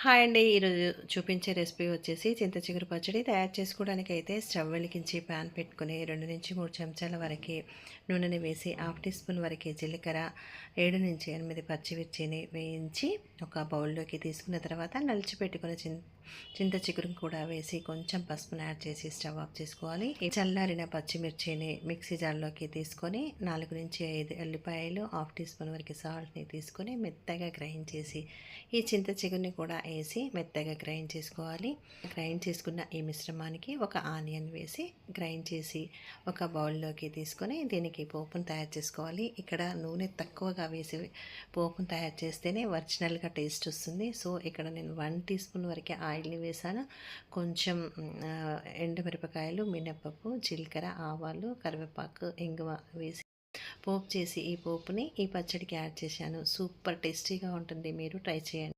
Hi అండి. ఈరోజు చూపించే రెసిపీ వచ్చేసి చింత చిగురు పచ్చడి. తయారు చేసుకోవడానికి అయితే స్టవ్ వెలిగించి ప్యాన్ పెట్టుకుని 2-3 చెంచాల వరకు నూనెని వేసి హాఫ్ టీ స్పూన్ వరకు జీలకర్ర, 7-8 పచ్చిమిర్చిని వేయించి ఒక బౌల్లోకి తీసుకున్న తర్వాత నలిచిపెట్టుకున్న చింత చిగురును కూడా వేసి కొంచెం పసుపును యాడ్ చేసి స్టవ్ ఆఫ్ చేసుకోవాలి. ఈ చల్లారిన పచ్చిమిర్చిని మిక్సీ జార్లోకి తీసుకొని 4-5 ఎల్లిపాయలు, హాఫ్ టీ స్పూన్ వరకు సాల్ట్ని తీసుకొని మెత్తగా గ్రైండ్ చేసి ఈ చింత చిగురుని కూడా వేసి మెత్తగా గ్రైండ్ చేసుకోవాలి. గ్రైండ్ చేసుకున్న ఈ మిశ్రమానికి ఒక ఆనియన్ వేసి గ్రైండ్ చేసి ఒక బౌల్లోకి తీసుకొని దీనికి పోపును తయారు చేసుకోవాలి. ఇక్కడ నూనె తక్కువగా వేసి పోపును తయారు చేస్తేనే ఒరిజినల్గా టేస్ట్ వస్తుంది. సో ఇక్కడ నేను 1 టీ స్పూన్ వరకు ఆయిల్ని వేసాను. కొంచెం ఎండుమిరపకాయలు, మినపప్పు, జీలకర్ర, ఆవాలు, కరివేపాకు, ఇంగువ వేసి పోపు చేసి ఈ పోపుని ఈ పచ్చడికి యాడ్ చేశాను. సూపర్ టేస్టీగా ఉంటుంది. మీరు ట్రై చేయండి.